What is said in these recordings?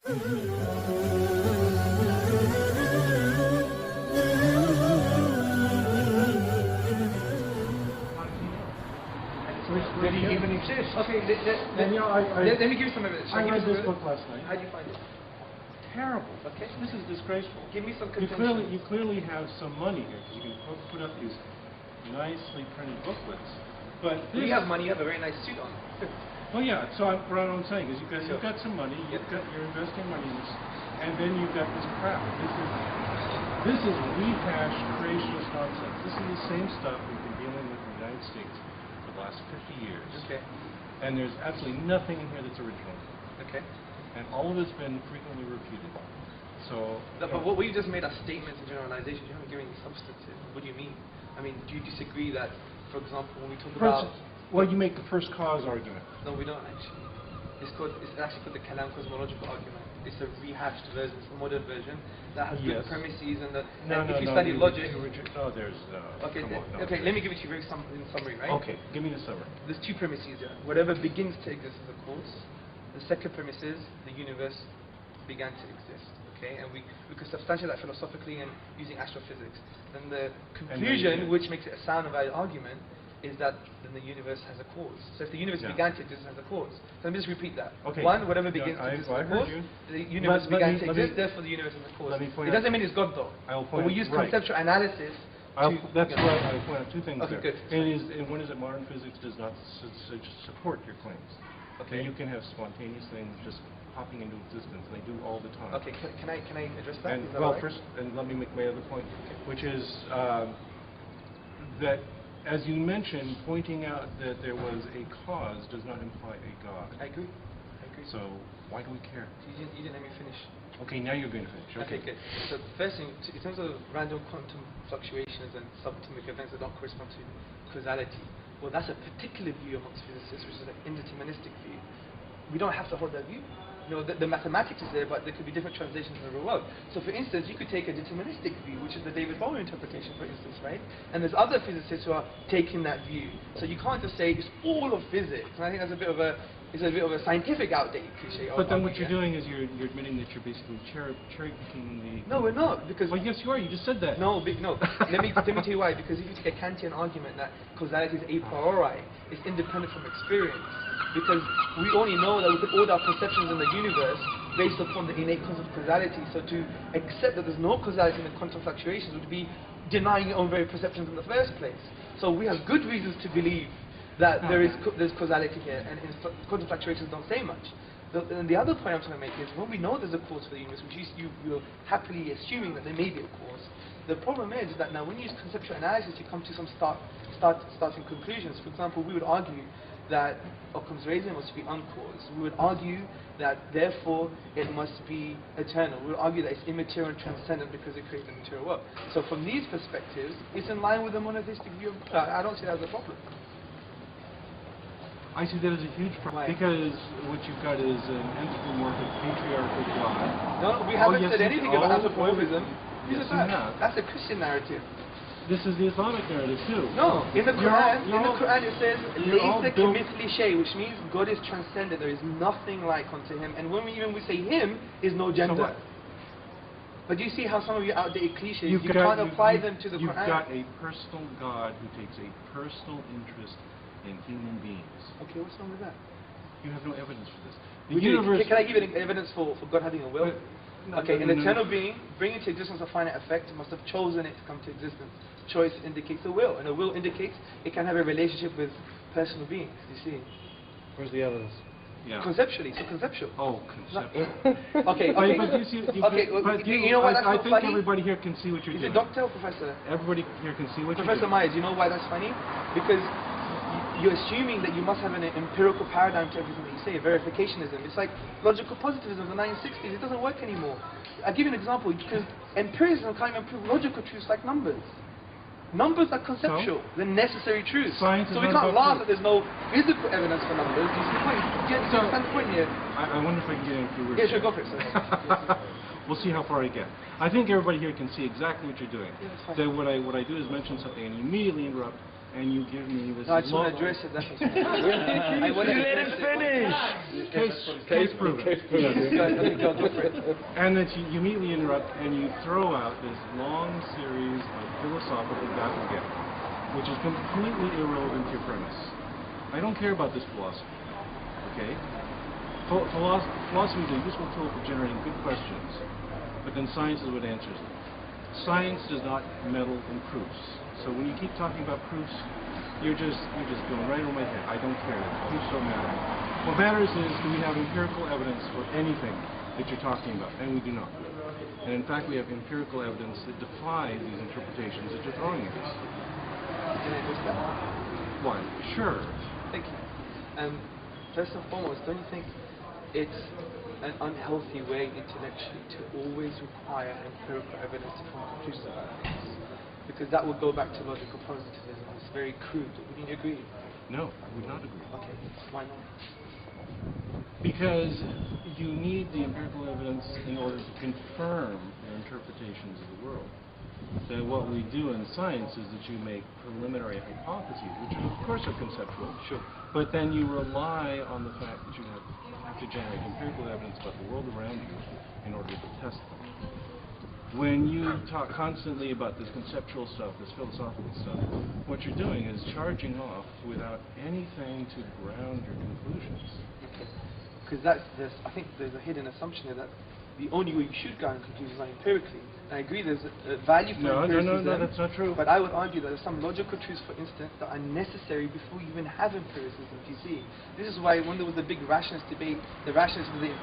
Did he even exist? Okay, let me give you some evidence. I read this book last night. How do you find it? Terrible. Okay. This is disgraceful. Give me some You contention. clearly have some money here because you can put up these nicely printed booklets. But You have money, you have a very nice suit on. Well, yeah. So what I'm saying is you've got some money. You're investing money in this, and then you've got this crap. This is rehashed creationist nonsense. This is the same stuff we've been dealing with in the United States for the last 50 years. Okay. And there's absolutely nothing in here that's original. Okay. And all of it's been frequently refuted. So. But what we just made are statements and generalizations. You haven't given any substantive. What do you mean? I mean, do you disagree that, for example, when we talk about... Well, you make the first cause argument. No, we don't actually. It's actually called the Kalam cosmological argument. It's a rehashed version, it's a modern version that has good premises and if you study logic... Okay, let me give it to you very in summary, right? Okay, give me the summary. There's two premises here. Whatever begins to exist is a cause. The second premise is the universe began to exist. Okay, and we could substantiate that philosophically and using astrophysics. Then the conclusion, which makes it a sound and valid argument, is that then the universe has a cause. So if the universe began to exist, it has a cause. So let me just repeat that. Okay. One, whatever begins to exist has a cause. The universe began to exist, therefore the universe has a cause. It doesn't mean it's God though. But we use conceptual analysis. That's right. I'll point out two things there. Good. And one is that modern physics does not support your claims. Okay. You can have spontaneous things just popping into existence. They do all the time. Okay. Can I address that? And well, first, and let me make my other point, which is that, as you mentioned, pointing out that there was a cause does not imply a God. I agree. So why do we care? You didn't let me finish. Okay, now you're going to finish. Okay, good. So first thing, in terms of random quantum fluctuations and subatomic events that don't correspond to causality, well, that's a particular view amongst physicists, which is an indeterministic view. We don't have to hold that view. You know, the mathematics is there, but there could be different translations in the real world. So for instance, you could take a deterministic view, which is the David Bowie interpretation, for instance, right? And there's other physicists who are taking that view. So you can't just say it's all of physics. And I think that's a bit of a scientific outdated cliche. But then what you're doing is you're admitting that you're basically cherry picking the... No, we're not, because... Well, yes, you are. You just said that. No. let me tell you why. Because if you take a Kantian argument that causality is a priori, it's independent from experience. Because we only know that we can order our perceptions in the universe based upon the innate concept of causality. So to accept that there's no causality in the quantum fluctuations would be denying your own very perceptions in the first place. So we have good reasons to believe that there's causality here, and quantum fluctuations don't say much. And the other point I'm trying to make is when we know there's a cause for the universe, which you're happily assuming that there may be a cause, the problem is that now when you use conceptual analysis, you come to some starting conclusions. For example, we would argue that Occam's razor must be uncaused. We would argue that therefore it must be eternal. We would argue that it's immaterial and transcendent because it creates the material world. So from these perspectives, it's in line with the monotheistic view of God. I don't see that as a problem. I see that as a huge problem. Because what you've got is an anthropomorphic patriarchal God. No, we haven't said anything about anthropomorphism. That's a Christian narrative. This is the Islamic narrative too. No, in the Quran it says Laysa kamithli shay, which means God is transcendent. There is nothing like unto Him. And when we say Him, is no gender. So what? But do you see how some of your outdated cliches you can't apply them to the Quran? You've got a personal God who takes a personal interest in human beings. Okay, what's wrong with that? You have no evidence for this. Can I give you evidence for God having a will? An eternal being, bringing to existence a finite effect, must have chosen it to come to existence. Choice indicates a will, and a will indicates it can have a relationship with personal beings, you see. Where's the evidence? Yeah. Conceptually, so conceptual. Oh, conceptual. Okay. But you know what, I think everybody here can see what you're doing. Is it doctor or professor? Everybody here can see what you're doing. Professor Myers, you know why that's funny? Because you're assuming that you must have an empirical paradigm to everything that you say, verificationism. It's like logical positivism in the 1960s. It doesn't work anymore. I'll give you an example, because empiricism can't even prove logical truths like numbers. Numbers are conceptual. They're necessary truths. So we can't laugh that there's no physical evidence for numbers. Do you see the point? Do you understand the point here? I wonder if I can get in a few words. Yeah, sure, go for it. We'll see how far I get. I think everybody here can see exactly what you're doing. Yeah, that's fine. So what I do is mention something and you immediately interrupt and you give me this No, I just want long... to address it. That's I want to let him finish. Case proven. Go for it. And that you immediately interrupt and you throw out this long series of philosophical battleground, which is completely irrelevant to your premise. I don't care about this philosophy, okay? Philosophy is a useful tool for generating good questions, but then science is what answers them. Science does not meddle in proofs. So when you keep talking about proofs, you're just going right over my head. I don't care. Proofs don't matter. What matters is, do we have empirical evidence for anything that you're talking about? And we do not. And in fact, we have empirical evidence that defies these interpretations that you're throwing at us. Can I address that? Why? Sure. Thank you. First and foremost, don't you think it's an unhealthy way intellectually to always require empirical evidence to form conclusions about things? Because that would go back to logical positivism. It's very crude. Wouldn't you agree? No, I would not agree. Okay, why not? Because you need the empirical evidence in order to confirm your interpretations of the world. So what we do in science is that you make preliminary hypotheses, which of course are conceptual, sure, but then you rely on the fact that you have to generate empirical evidence about the world around you in order to test them. When you talk constantly about this conceptual stuff, this philosophical stuff, what you're doing is charging off without anything to ground your conclusions. Because I think there's a hidden assumption here that the only way you should ground conclusions are empirically. And I agree there's a value for empiricism. No, that's not true. But I would argue that there's some logical truths, for instance, that are necessary before you even have empiricism, do you see? This is why when there was the big rationalist debate, the rationalists were the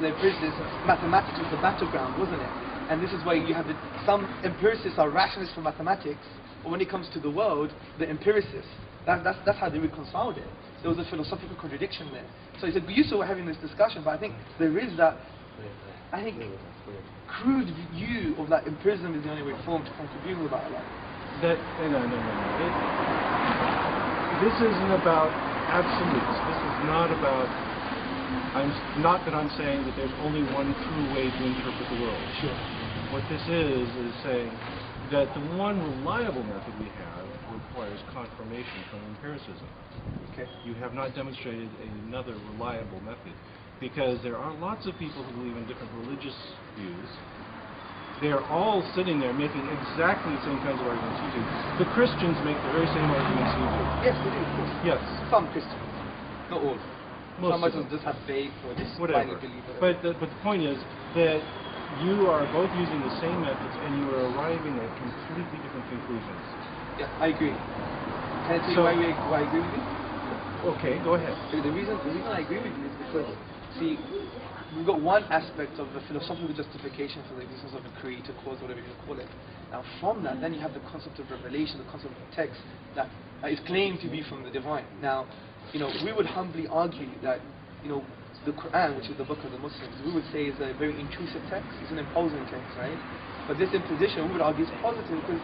empiricists, mathematics was the battleground, wasn't it? And this is why you have some empiricists are rationalists for mathematics, but when it comes to the world, the empiricists. That's how they reconciled it. There was a philosophical contradiction there. So it's a useful having this discussion, but I think there is that, I think, crude view of that empiricism is the only way formed to come to view with that. No. This isn't about absolutes. This is not about... not that I'm saying that there's only one true way to interpret the world. Sure. What this is saying that the one reliable method we have requires confirmation from empiricism. Okay. You have not demonstrated another reliable method, because there are lots of people who believe in different religious views. They are all sitting there making exactly the same kinds of arguments you do. The Christians make the very same arguments you do. Yes, they do, of course. Yes. Some Christians, not all. Most Some Muslims just have faith or just blindly believe it. But the point is that you are both using the same methods and you are arriving at completely different conclusions. Yeah, I agree. Can I tell you why I agree with you? Okay, go ahead. The reason I agree with you is because, see, we've got one aspect of the philosophical justification for the existence of a creator cause, whatever you call it. Now from that, then you have the concept of revelation, the concept of text that is claimed to be from the divine. Now, we would humbly argue that, the Quran, which is the book of the Muslims, we would say is a very intrusive text. It's an imposing text, right? But this imposition, we would argue, is positive because,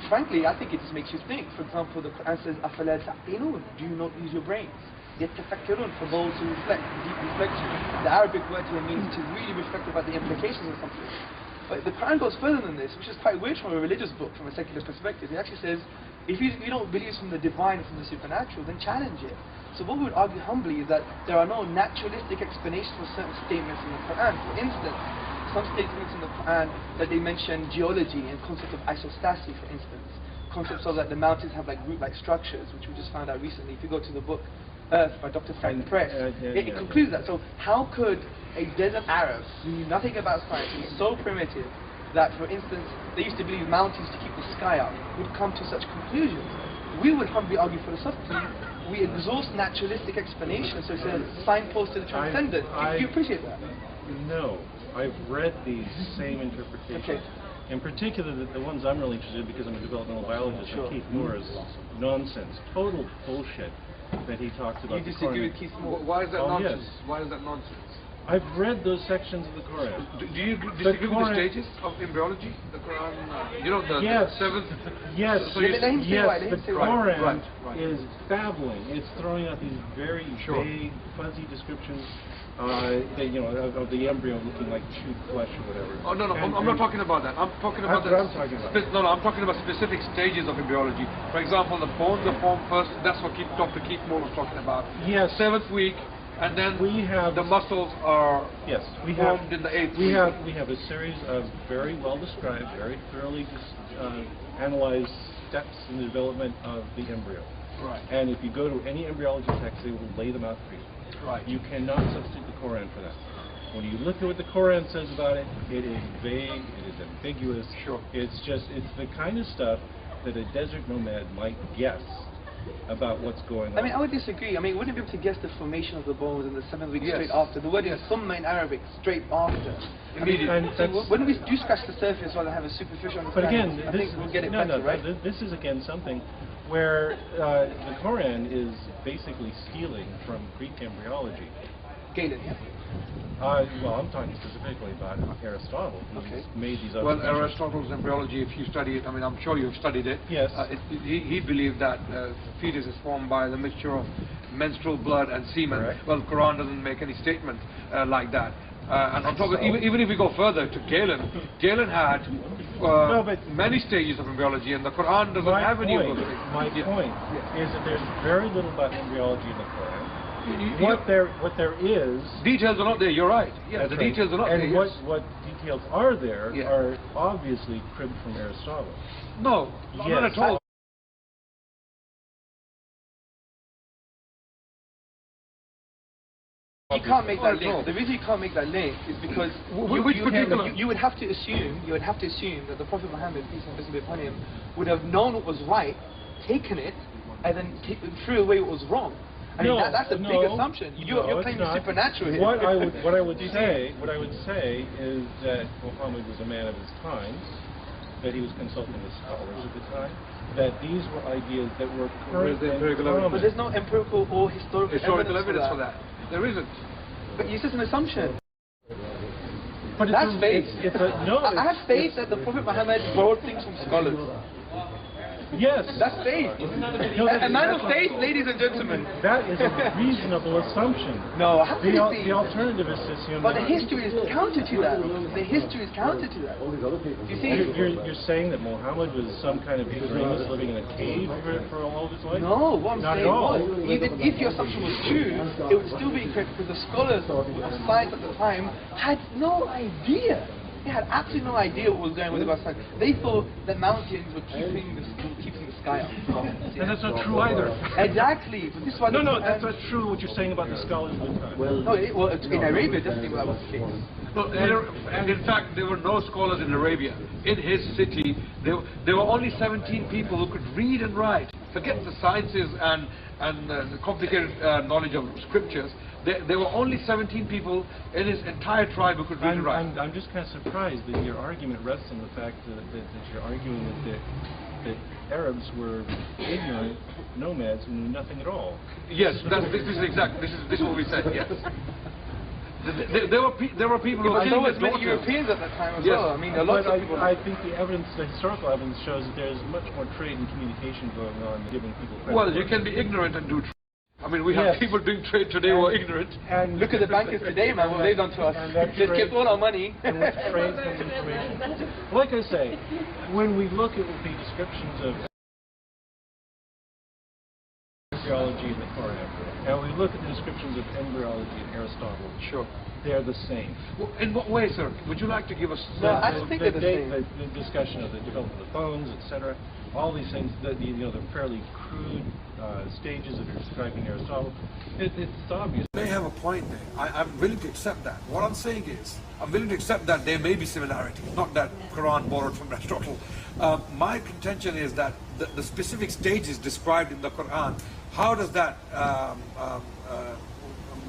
frankly, I think it just makes you think. For example, the Quran says, أَفَلَا تَعْقِلُونَ? Do you not use your brains? يَتَفَكَّرُونَ, for those who reflect, deep reflection. The Arabic word here means to really reflect about the implications of something. But the Quran goes further than this, which is quite weird from a religious book, from a secular perspective. It actually says, if you don't believe it's from the divine or from the supernatural, then challenge it. So what we would argue humbly is that there are no naturalistic explanations for certain statements in the Quran. For instance, some statements in the Quran that they mention geology and concept of isostasy, for instance. Concepts of that the mountains have like root-like structures, which we just found out recently. If you go to the book Earth by Dr. Frank Press, it concludes that. So how could a desert Arab who knew nothing about science, who was so primitive, that, for instance, they used to believe mountains to keep the sky out, would come to such conclusions? We would humbly argue philosophically, we exhaust naturalistic explanations, so it's a signpost to the transcendent. Do you appreciate that? No. I've read these same interpretations. Okay. In particular, the ones I'm really interested in, because I'm a developmental biologist, sure. Keith Moore's nonsense, total bullshit that he talks about. You disagree with Keith Moore? Why is that nonsense? Yes. Why is that nonsense? I've read those sections of the Quran. Do you disagree with the stages of embryology? The Quran, yes. the seventh? Yes, so yes, the Quran right. is babbling. It's throwing out these very sure. vague, fuzzy descriptions of the embryo looking like chewed flesh or whatever. Oh no, I'm not talking about that. I'm talking about That's what I'm talking about. I'm talking about specific stages of embryology. For example, the bones are formed first. That's what Dr. Keithmore was talking about. Yes. 7th week, and then the muscles are formed in the 8th week. We have a series of very well described, very thoroughly analyzed steps in the development of the embryo. Right. And if you go to any embryology text, they will lay them out for you. Right. You cannot substitute the Quran for that. When you look at what the Quran says about it, it is vague, it is ambiguous. Sure. It's the kind of stuff that a desert nomad might guess about what's going on. I mean, I would disagree. I mean, wouldn't be able to guess the formation of the bones in the 7th week straight after. The word is summa in Arabic, straight after. Immediately. So wouldn't we do scratch the surface rather than have a superficial understanding? But again, I think we'll get it better, right? This is again something where the Quran is basically stealing from Greek embryology. Galen, yeah. Well, I'm talking specifically about Aristotle, who's made these other Well, Aristotle's embryology, if you study it, I mean, I'm sure you've studied it. Yes. He believed that fetus is formed by the mixture of menstrual blood and semen. Correct. Well, Quran doesn't make any statement like that. And on top of it, even if we go further to Galen had many stages of embryology, and the Quran doesn't have any of those things. My point is that there's very little about embryology in the Quran. What there is... Details are not there, you're right. Yeah, the details are not there. And what details are there are obviously cribbed from Aristotle. No, not at all. You can't make that link. The reason you can't make that link is because you would have to assume that the Prophet Muhammad, peace and blessings be upon him, would have known what was right, taken it, and then threw away what was wrong. I mean, that's a big assumption. You're claiming supernatural here. What I would say is that Muhammad was a man of his times, that he was consulting with scholars at the time, that these were ideas that were current and common. But there's no empirical or historical evidence for that. There isn't. But it's just an assumption. But that's faith. I have faith that the Prophet Muhammad borrowed things from scholars. Yes. That's faith. A man of faith, ladies and gentlemen. That is a reasonable assumption. No, the alternative is to assume but the history is counter to that. The history is counter to that. You see, you're saying that Muhammad was some kind of extremist living in a cave for all of his life? No, what I'm Not saying at all. was, even if your assumption was true, it would still be incorrect because the scholars of science at the time had no idea. They had absolutely no idea what was going on with the science. They thought that mountains were keeping the sky up. And that's not true either. Exactly. But this is why that's not true what you're saying about the scholars of the time. In Arabia, definitely that was the case. Well, and in fact, there were no scholars in Arabia. In his city, there were only 17 people who could read and write. Forget the sciences and the complicated knowledge of scriptures. There were only 17 people in his entire tribe who could read and write. I'm just kind of surprised that your argument rests on the fact that you're arguing that Arabs were ignorant nomads who knew nothing at all. Yes, this is what we said. Yes. There were people who were killing many Europeans at that time as well. I mean, a lot of people. I think the historical evidence shows that there's much more trade and communication going on than giving people credit. Well, you can be ignorant and do trade. I mean, we have people doing trade today who are ignorant. And look at the bankers today, man, what they've done to us. They've kept all our money. And with trade comes information. Like I say, when we look at the descriptions of embryology in the Quran, and we look at the descriptions of embryology in Aristotle, sure, they're the same. Well, in what way, sir? Would you like to give us I just think they're the same. The discussion of the development of the bones, etc., all these things, the fairly crude stages that are described in Aristotle, it's obvious. They have a point there. I'm willing to accept that. What I'm saying is, I'm willing to accept that there may be similarities, not that Quran borrowed from Aristotle. My contention is that the specific stages described in the Quran, how does that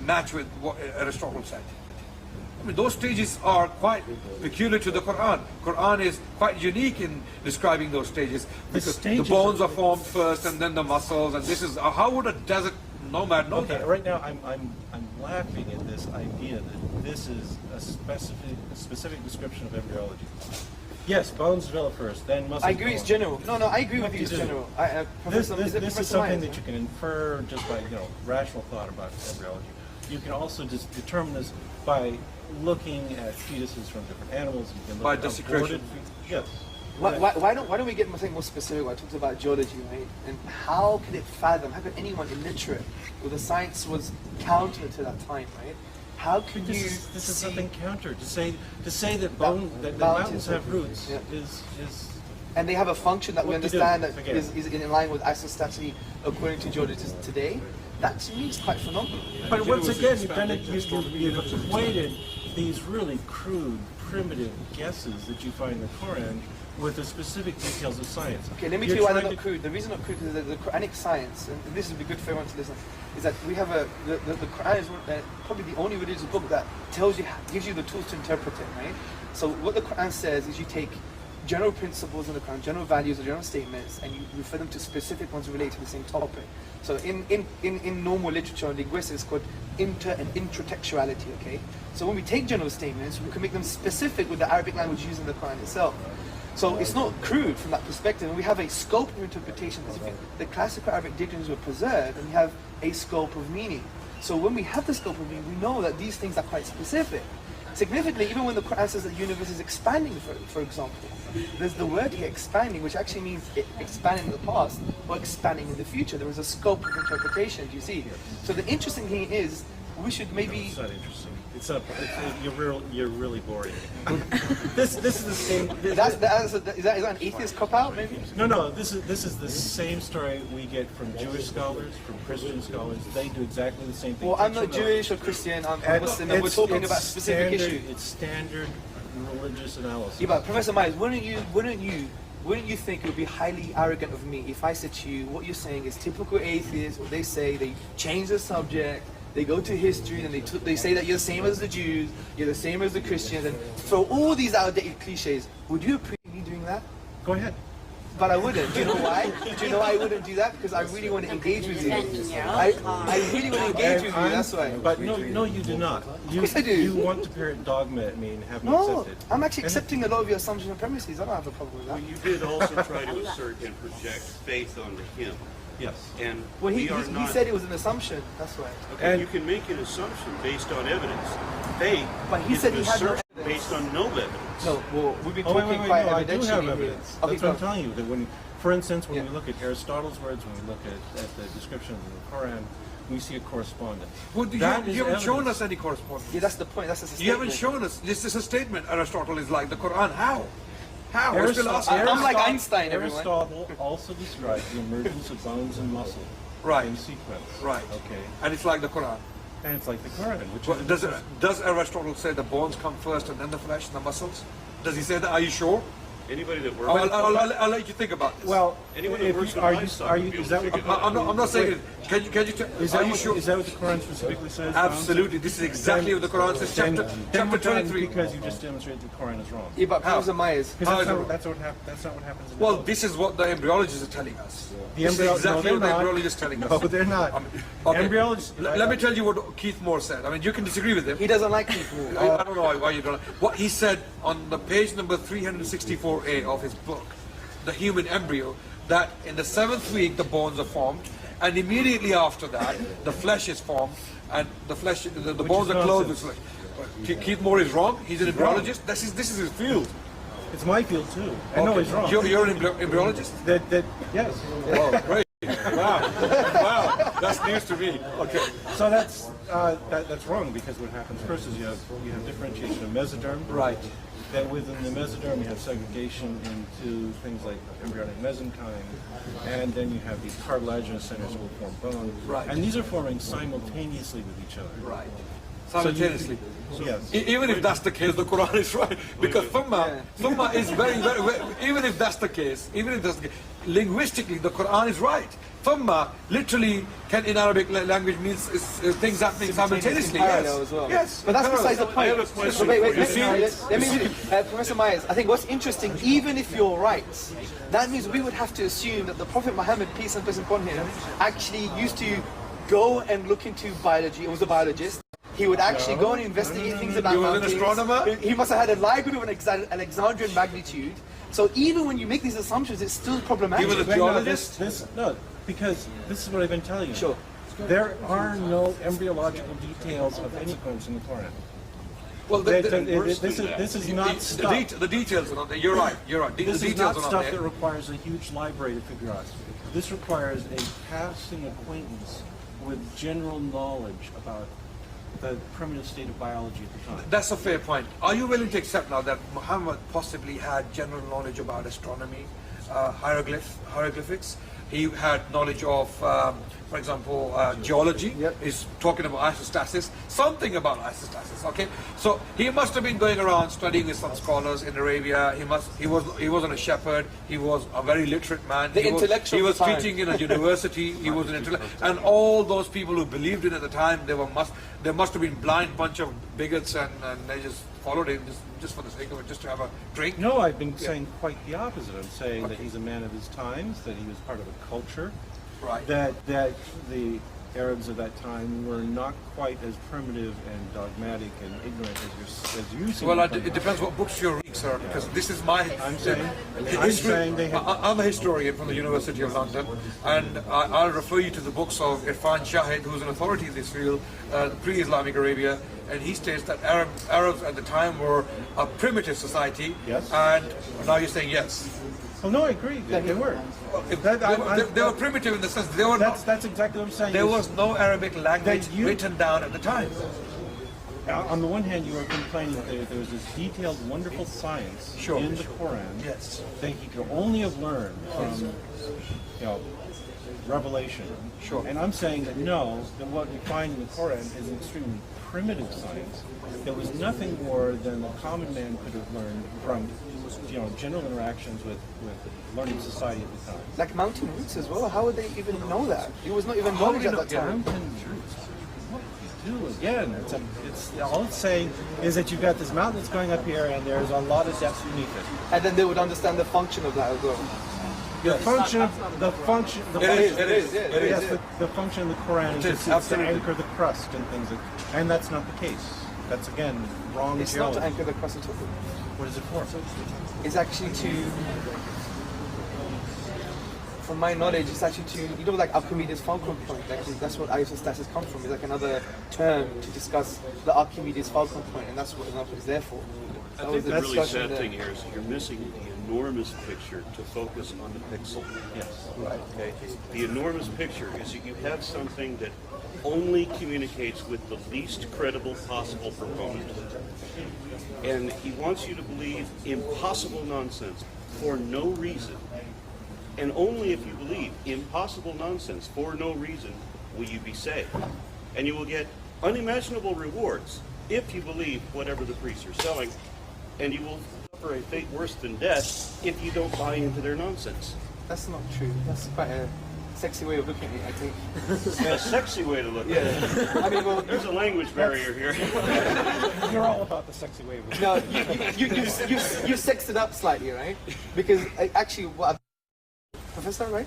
match with what Aristotle said? I mean, those stages are quite peculiar to the Quran. Quran is quite unique in describing those stages because the bones are formed first and then the muscles, and this is how would a desert nomad know that? Right now I'm laughing at this idea that this is a specific description of embryology. Yes, bones develop first, then muscles. I agree, it's general. No, I agree with you, it's general. This is something that you can infer just by rational thought about embryology. you can also just determine this by looking at fetuses from different animals. You can look By at desecration. Yes. Why don't we get something more specific? I talked about geology, right? And how could it fathom? How could anyone illiterate, where the science was counter to that time, right? How could you? This is something counter to say that mountains have roots is. And they have a function that we What they understand do, that again. is in line with isostasy according to geologists today. That to me is quite phenomenal. But once again, you've equated these really crude, primitive guesses that you find in the Quran with the specific details of science. Okay, let me tell you why they're not crude. The reason not crude is that the Quranic science, and this would be good for everyone to listen, is that we have the Quran is probably the only religious book that gives you the tools to interpret it, right? So what the Quran says is you take general principles in the Quran, general values or general statements, and you refer them to specific ones related to the same topic. So in normal literature and linguistics, it's called inter and intratextuality, okay? So when we take general statements, we can make them specific with the Arabic language used in the Quran itself. So it's not crude from that perspective, and we have a scope of interpretation. The classical Arabic dictionaries were preserved, and we have a scope of meaning. So when we have the scope of meaning, we know that these things are quite specific. Significantly, even when the Quran says that the universe is expanding, for example, there's the word here, expanding, which actually means expanding in the past or expanding in the future. There is a scope of interpretation, do you see? So the interesting thing is, we should maybe... It's not interesting. You're really boring. This is the same... Is that an atheist cop-out, maybe? No, this is the same story we get from Jewish scholars, from Christian scholars. They do exactly the same thing. Well, I'm not Jewish or Christian, I'm Muslim, and we're talking about specific issues. It's standard religious analysis. Yeah, but Professor Myers, wouldn't you think it would be highly arrogant of me if I said to you, what you're saying is typical atheists, what they say, they change the subject, they go to history and they say that you're the same as the Jews, you're the same as the Christians, and throw all these outdated cliches. Would you appreciate me doing that? Go ahead. But I wouldn't. Do you know why? Do you know why I wouldn't do that? Because I really want to engage with you. I really want to engage with you, that's why. But no, you do not. Yes, I do. You want to parrot dogma at me and have me No, accept it. I'm actually accepting a lot of your assumptions and premises. I don't have a problem with that. Well, you did also try to assert and project faith onto him. Yes. And Well, he not, said it was an assumption, that's why. Okay, And- you can make an assumption based on evidence. Faith But he is said an he had no assertion based on no evidence. No, well, we've been Oh, talking wait, quite no, I do evidentially have here. evidence. Okay, That's what I'm go. telling you. That when, for instance, when Yeah. we look at Aristotle's words, when we look at the description of the Quran, we see a correspondence. Well, you That is haven't shown evidence. us any correspondence. Yeah, that's the point. That's the You haven't statement. shown us. This is a statement. Aristotle is like the Quran. How? We're still asking. I'm like Einstein, everyone. Aristotle also described the emergence of bones and muscle Right. in sequence. Right. Okay. And it's like the Quran. And it's like the Quran, which Well, is does Aristotle say the bones come first and then the flesh and the muscles? Does he say that? Are you sure? Anybody that works I'll let you think about this. well. Anyone if that works you, with are my you? son Are would you? be Is able that to what? figure that I'm not saying it. Can you Is are that you what, sure? is that what the Quran specifically says? Absolutely. This is exactly what the Quran says. Then Chapter we're done 23. because you just demonstrated the Quran is wrong. Yeah, but How? Professor Myers. Because How is it that's not what happens in the Well, book. this is what the embryologists are telling us. The This is embryo- exactly no, what the they're not. embryologists are telling us. No, they're not. Okay. Embryologists. Let me tell you what Keith Moore said. I mean, you can disagree with him. He doesn't like people. I don't know why you don't. What he said on the page number 364A of his book, The Human Embryo, that in the 7th week the bones are formed, and immediately after that the flesh is formed, and the bones is are clothed with nonsense. flesh. Keith Moore is wrong. He's an embryologist. This is his field. It's my field too. I know he's wrong. You're an embryologist. That yes. Oh, great! Wow, that's news to me. Okay. So that's wrong because what happens first is you have differentiation of mesoderm. Right. That within the mesoderm you have segregation into things like embryonic mesenchyme, and then you have these cartilaginous centers that will form bone. Right. And these are forming simultaneously with each other. Right. Simultaneously. Yes. Even if that's the case, the Quran is right. Because thumma is very, even if that's the case, linguistically, the Quran is right. Thumma literally can in Arabic language means things happening simultaneously. Parallel as well. Yes. But that's besides the point. I have a question Wait, for you. let me Professor Myers, I think what's interesting, even if you're right, that means we would have to assume that the Prophet Muhammad, peace and blessings upon him, actually used to go and look into biology. He was a biologist. He would actually go and investigate things about He was an mountains. astronomer? He must have had a library of an Alexandrian magnitude. So even when you make these assumptions, it's still problematic. He was a Wait, no, geologist? because this is what I've been telling you. Sure. There are no embryological details of any points in the Quran. Well, This is not stuff. the details are not there. You're right. You're right. This The is details not are stuff not that there. requires a huge library to figure out. This requires a passing acquaintance with general knowledge about the primitive state of biology at the time. That's a fair point. Are you willing to accept now that Muhammad possibly had general knowledge about astronomy, hieroglyphics? He had knowledge of, for example, geology. Yep. He's talking about isostasis, something about isostasis. Okay, so he must have been going around studying with some scholars in Arabia. He wasn't a shepherd. He was a very literate man. The he intellectual was of the time. teaching in a university. He was an intellect, and all those people who believed in it at the time, there must have been blind bunch of bigots, and they just followed him just for the sake of it, just to have a drink. No, I've been saying quite the opposite. I'm saying that he's a man of his times, that he was part of a culture, Right. that the Arabs of that time were not quite as primitive and dogmatic and ignorant as you seem Well, to it depends what books you're reading, sir, because this is my... I'm saying they had... I'm a historian from the University of London, and I'll refer you to the books of Irfan Shahid, who's an authority in this field, pre-Islamic Arabia, and he states that Arabs at the time were a primitive society, Yes. and now you're saying yes. Oh no, I agree. They were. They were primitive in the sense they were not, That's exactly what I'm saying. there was no Arabic language you- written down at the time. On the one hand, you are complaining that there was this detailed, wonderful science Sure, in the sure. Quran Yes. that he could only have learned from, revelation. Sure. And I'm saying that no, that what we find in the Quran is an extremely primitive science. There was nothing more than the common man could have learned from, general interactions with learning society at the time. Like mountain roots as well. How would they even know that? It was not even knowledge at that time. Mountain roots. What do you do again? It's all it's saying is that you've got this mountain that's going up here, and there's a lot of depth beneath it. And then they would understand the function of that as well. The function. It is. Yes, the function of the Quran is It is, it's to absolutely. anchor the crust and things, and that's not the case. That's again wrong It's not geology. to anchor the crust at all. What is it for? It's actually to, from my knowledge, it's actually to, like Archimedes' fulcrum point. Actually, that's what isostasis comes from. It's like another term to discuss the Archimedes' fulcrum point, and that's what it's there for. I That think was the really discussion sad there. thing here is you're missing the enormous picture to focus on the pixel. Yes. Right. Okay? The enormous picture is that you have something that only communicates with the least credible possible proponent. And he wants you to believe impossible nonsense for no reason. And only if you believe impossible nonsense for no reason will you be saved. And you will get unimaginable rewards if you believe whatever the priests are selling, and you will suffer a fate worse than death if you don't buy into their nonsense. That's not true. That's quite a sexy way of looking at it, I think. A sexy way to look at it. Yeah. I mean, well, There's a language barrier here. You're all about the sexy way of it. no, you sexed it up slightly, right? Because actually, Professor, right?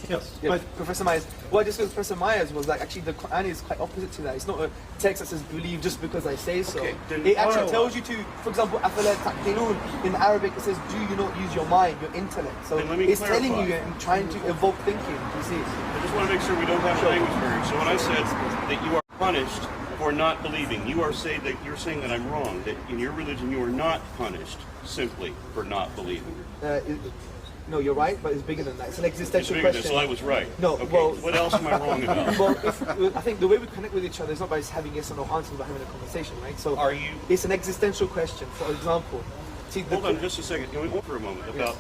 Yes. Yeah, But Professor Myers. What I discussed with Professor Myers was like actually the Quran is quite opposite to that. It's not a text that says believe just because I say so. Okay, then- It actually tells you to, for example, أَفَلَا تَعْقِلُونَ. In Arabic it says, do you not use your mind, your intellect? So Then let me it's telling clarify. you and trying to evoke thinking. You see? I just want to make sure we don't have a language barrier. So when I said that you are punished for not believing, you're saying that I'm wrong. That in your religion you are not punished simply for not believing. No, you're right, but it's bigger than that. It's an It's existential bigger than question. so I was right. No, Okay. well- What else am I wrong about? Well, I think the way we connect with each other is not by just having yes or no answers, but having a conversation, right? So Are you? it's an existential question. For example, see, Hold on just a second. Can we hold for a moment about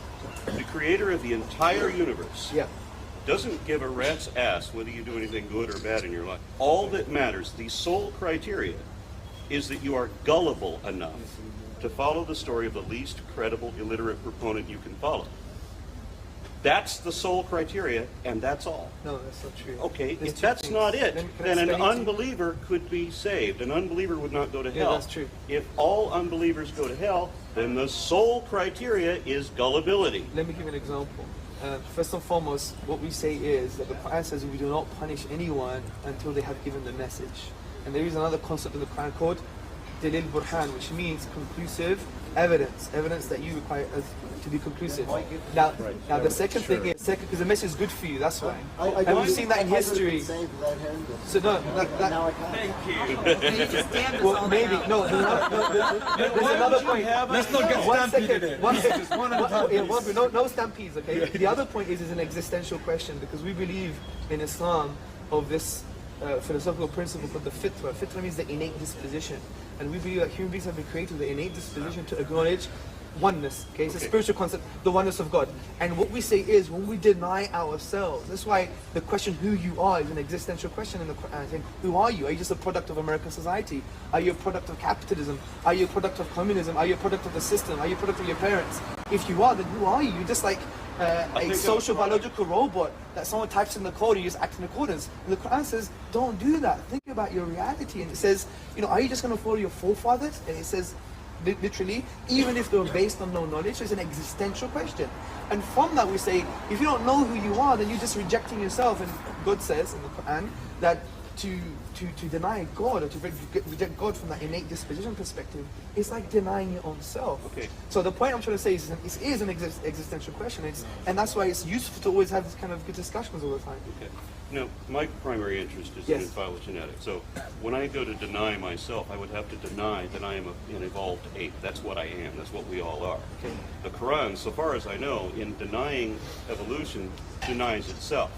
the creator of the entire universe? Yeah. Doesn't give a rat's ass whether you do anything good or bad in your life. All that matters, the sole criteria, is that you are gullible enough to follow the story of the least credible illiterate proponent you can follow. That's the sole criteria, and that's all. No, that's not true. Okay, There's if two that's things. not it, Can I then an explain it to you? unbeliever could be saved. An unbeliever would not go to Yeah, hell. that's true. If all unbelievers go to hell, then the sole criteria is gullibility. Let me give you an example. First and foremost, what we say is that the Quran says we do not punish anyone until they have given the message. And there is another concept in the Quran called Dalil Burhan, which means conclusive evidence, evidence that you require to be conclusive. Now the second thing is, because the message is good for you, that's why. And we've seen that in history. So no, Thank you. well, maybe, no, there's another point. Let's not get stampeded. One second. No stampedes, okay? The other point is an existential question, because we believe in Islam of this philosophical principle called the fitra. Fitra means the innate disposition. And we believe that human beings have been created with the innate disposition to acknowledge oneness. Okay, it's a spiritual concept, the oneness of God. And what we say is, when we deny ourselves, that's why the question who you are is an existential question in the Quran. Saying, who are you? Are you just a product of American society? Are you a product of capitalism? Are you a product of communism? Are you a product of the system? Are you a product of your parents? If you are, then who are you? You're just like a social biological robot that someone types in the code and you just act in accordance. And the Quran says, don't do that. Think about your reality. And it says, are you just going to follow your forefathers? And it says, literally, even if they were based on no knowledge, it's an existential question. And from that we say, if you don't know who you are, then you're just rejecting yourself. And God says in the Quran that to deny God, or to reject God from that innate disposition perspective, is like denying your own self. Okay. So the point I'm trying to say is it is an existential question, and that's why it's useful to always have this kind of good discussions all the time. Okay. Now, my primary interest is in phylogenetic. So when I go to deny myself, I would have to deny that I am an evolved ape. That's what I am. That's what we all are. Okay. The Quran, so far as I know, in denying evolution, denies itself.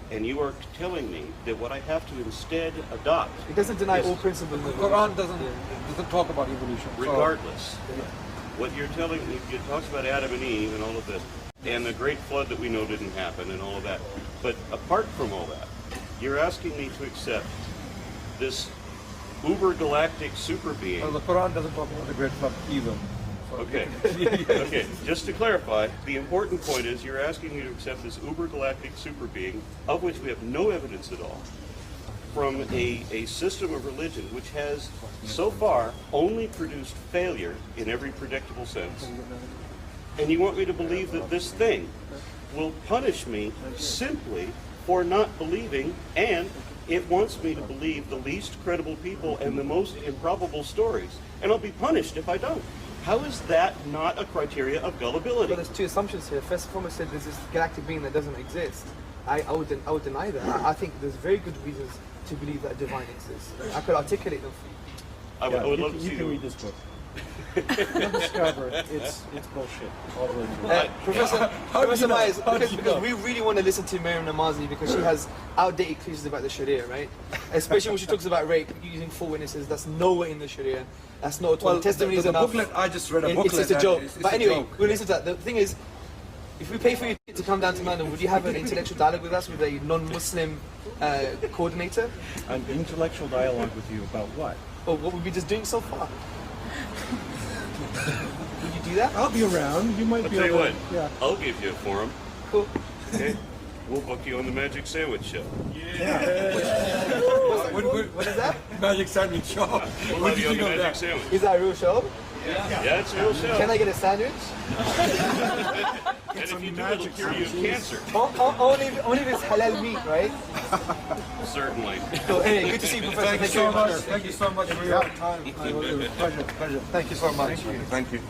And you are telling me that what I have to instead adopt... It doesn't deny all principles. The Quran doesn't talk about evolution. Regardless. What you're telling me, it talks about Adam and Eve and all of this, and the great flood that we know didn't happen and all of that. But apart from all that, you're asking me to accept this uber-galactic super being. Well, the Quran doesn't talk about the great flood either. Okay. Okay. Just to clarify, the important point is you're asking me to accept this uber-galactic super being, of which we have no evidence at all, from a system of religion which has, so far, only produced failure in every predictable sense. And you want me to believe that this thing will punish me simply for not believing, and it wants me to believe the least credible people and the most improbable stories, and I'll be punished if I don't. How is that not a criteria of gullibility? Well, there's two assumptions here. First and foremost, there's this galactic being that doesn't exist. I would deny that. I think there's very good reasons to believe that divine exists. I could articulate them for you. I would love to see you can read this book. You'll discover it's bullshit. All the way through. Professor Myers, because we really want to listen to Miriam Namazi because she has outdated clues about the Sharia, right? Especially when she talks about rape using 4 witnesses. That's nowhere in the Sharia. That's not at all. Testimony is the enough. booklet, I just read a booklet. It's a joke. It's but a anyway, joke. we'll listen to that. The thing is, if we pay for you to come down to London, would you have an intellectual dialogue with us with a non-Muslim coordinator? An intellectual dialogue with you about what? Or what we've been just doing so far? Would you do that? I'll be around. You might I'll be tell you able what, to... Yeah. I'll give you a forum. Cool. Okay? We'll book you on the Magic Sandwich Show. What is that? Magic Sandwich Show. We'll What have do you you on the think of Magic that? Sandwich. Is that a real show? Yeah, it's a real show. Can I get a sandwich? And if you do, it'll cure you of cancer. Only if it's halal meat, right? Certainly. So anyway, good to see you, Professor. Thank you so very much. Thank you so much for your time. Pleasure. Thank you so much. Thank you.